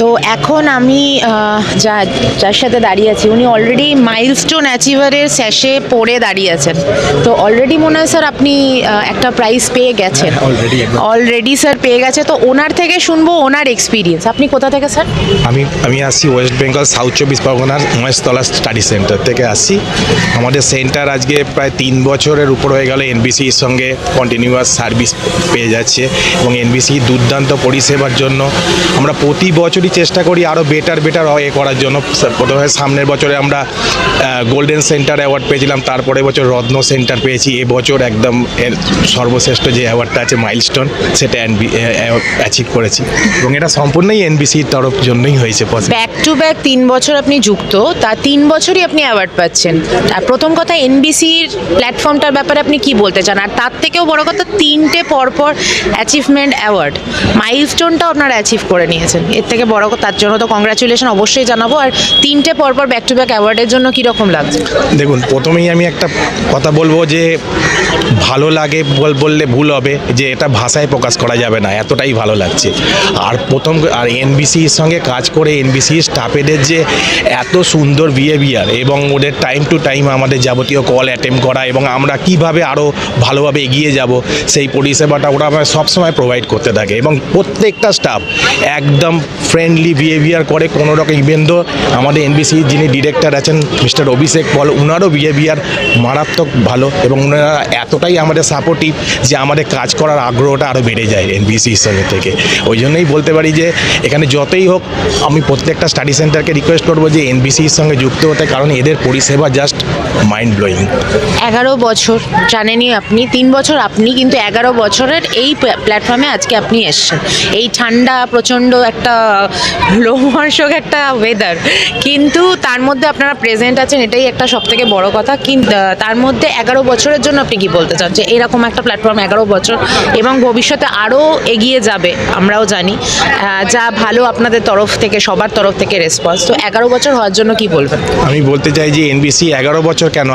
তো এখন আমি যার সাথে দাঁড়িয়ে আছি উনি অলরেডি মাইলস্টোন অ্যাচিভারের স্যাশে পড়ে দাঁড়িয়ে আছেন। তো অলরেডি মনে হয় স্যার আপনি একটা প্রাইজ পেয়ে গেছেন। অলরেডি স্যার পেয়ে গেছে। তো ওনার থেকে শুনবো ওনার এক্সপিরিয়েন্স। আপনি কোথা থেকে স্যার? আমি আসছি ওয়েস্ট বেঙ্গল সাউথ 24 পরগনার মহেশতলা স্টাডি সেন্টার থেকে আসছি। আমাদের সেন্টার আজকে প্রায় 3 বছরের উপর হয়ে গেল এনবিসির সঙ্গে কন্টিনিউয়াস সার্ভিস পেয়ে যাচ্ছে এবং এনবিসি দুর্দান্ত পরিষেবার জন্য আমরা প্রতি বছরই চেষ্টা করি আরও বেটার করার জন্য। প্রথমে সামনের বছরে আমরা গোল্ডেন সেন্টার অ্যাওয়ার্ড পেয়েছিলাম, তারপরে বছর রত্ন সেন্টার পেয়েছি, এবছর একদম সর্বশ্রেষ্ঠ যে অ্যাওয়ার্ডটা আছে মাইলস্টোন সেটা অ্যাচিভ করেছি এবং এটা সম্পূর্ণই এনবিসির তরফ জন্যই হয়েছে। ব্যাক টু ব্যাক 3 বছর আপনি যুক্ত, তা 3 বছরই আপনি অ্যাওয়ার্ড পাচ্ছেন। আর প্রথম কথা এনবিসির প্ল্যাটফর্মটার ব্যাপারে আপনি কি বলতে চান? আর তার থেকেও বড় কথা 3টে পরপর অ্যাচিভমেন্ট অ্যাওয়ার্ড, মাইলস্টোনটাও আপনারা অ্যাচিভ করে নিয়েছেন। এর থেকে বড় তার জন্য তো কংগ্রাচুলেশন অবশ্যই জানাবো। আর 3টে পরপর ব্যাক টু ব্যাক অ্যাওয়ার্ডের জন্য কীরকম লাগছে? দেখুন, প্রথমেই আমি একটা কথা বলবো যে ভালো লাগে বললে ভুল হবে, যে এটা ভাষায় প্রকাশ করা যাবে না, এতটাই ভালো লাগছে। আর এনবিসির সঙ্গে কাজ করে এনবিসি স্টাফেদের যে এত সুন্দর বিহেভিয়ার এবং ওদের টাইম টু টাইম আমাদের যাবতীয় কল অ্যাটেম্প করা এবং আমরা কিভাবে আরও ভালোভাবে এগিয়ে যাব সেই পরিষেবাটা ওরা আমরা সবসময় প্রোভাইড করতে থাকে এবং প্রত্যেকটা স্টাফ একদম ফ্রেন্ডলি বিহেভিয়ার করে কোনো রকম। ইভেন দো আমাদের এনবিসির যিনি ডিরেক্টর আছেন মিস্টার অভিষেক পল, ওনারও বিহেভিয়ার মারাত্মক ভালো এবং ওনারা এতটাই আমাদের সাপোর্টিভ যে আমাদের কাজ করার আগ্রহটা আরও বেড়ে যায় এনবিসির সঙ্গে থেকে। ওই জন্যই বলতে পারি যে এখানে যতই হোক আমি প্রত্যেকটা স্টাডি সেন্টারকে রিকোয়েস্ট করবো যে এনবিসির সঙ্গে যুক্ত হতে, কারণ এদের পরিষেবা জাস্ট মাইন্ড ব্লোয়িং। 11 বছর জানেনই আপনি, 3 বছর আপনি, কিন্তু 11 বছরের এই প্ল্যাটফর্মে আজকে আপনি এসছেন। এই ঠান্ডা প্রচণ্ড একটা লোমহর্ষক একটা ওয়েদার, কিন্তু তার মধ্যে আপনারা প্রেজেন্ট আছেন, এটাই একটা সবথেকে বড় কথা। কিন্তু তার মধ্যে 11 বছরের জন্য আপনি কি বলতে চান যে এরকম একটা প্ল্যাটফর্ম 11 বছর এবং ভবিষ্যতে আরও এগিয়ে যাবে আমরাও জানি, যা ভালো আপনাদের তরফ থেকে সবার তরফ থেকে রেসপন্স। তো 11 বছর হওয়ার জন্য কি বলবেন? আমি বলতে চাই যে এনবিসি 11 বছর কেন,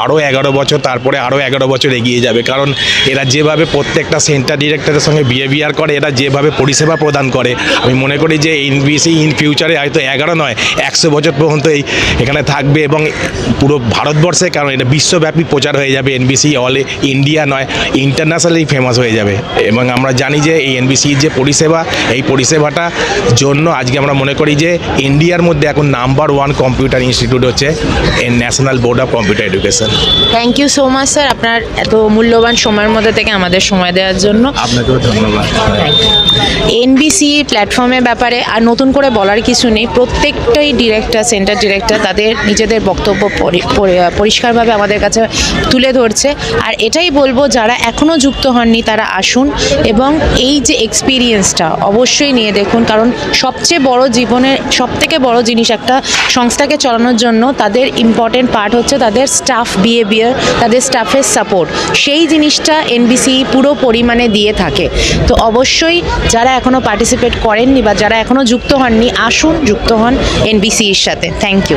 আরও 11 বছর, তারপরে আরও 11 বছর এগিয়ে যাবে। কারণ এরা যেভাবে প্রত্যেকটা সেন্টার ডিরেক্টরের সঙ্গে বিহেভিয়ার করে, এরা যেভাবে পরিষেবা প্রদান করে, আমি মনে করি যে এনবিসি ইন ফিউচারে হয়তো 11 নয় 100 বছর পর্যন্ত এখানে থাকবে এবং পুরো ভারতবর্ষে, কারণ এটা বিশ্বব্যাপী প্রচার হয়ে যাবে। এনবিসি অল ইন্ডিয়া নয় ইন্টারন্যাশনালি ফেমাস হয়ে যাবে এবং আমরা জানি যে এই এনবিসির যে পরিষেবা, এই পরিষেবাটা জন্য আজকে আমরা মনে করি যে ইন্ডিয়ার মধ্যে এখন নাম্বার 1 কম্পিউটার ইনস্টিটিউট হচ্ছে national board of computer education. Thank you so much sir, আপনার এত মূল্যবান সময়ের মধ্যে থেকে আমাদের সময় দেওয়ার জন্য আপনাকেও ধন্যবাদ। এনবিসি প্ল্যাটফর্মের ব্যাপারে আর নতুন করে বলার কিছু নেই। প্রত্যেকটাই ডিরেক্টর, সেন্টার ডিরেক্টর তাদের নিজেদের বক্তব্য পরিষ্কারভাবে আমাদের কাছে তুলে ধরছে। আর এটাই বলবো, যারা এখনও যুক্ত হননি তারা আসুন এবং এই যে এক্সপিরিয়েন্সটা অবশ্যই নিয়ে দেখুন। কারণ সবচেয়ে বড় জীবনের সবথেকে বড় জিনিস একটা সংস্থাকে চালানোর জন্য তাদের ইম্পর্টেন্ট পার্ট হচ্ছে তাদের স্টাফ বিহেভিয়ার, তাদের স্টাফের সাপোর্ট। সেই জিনিসটা এনবিসি পুরো পরিমাণে দিয়ে থাকে। তো অবশ্যই যারা এখনও পার্টিসিপেট করেননি বা যারা এখনও যুক্ত হননি, আসুন, যুক্ত হন এনবিসির সাথে। Thank you.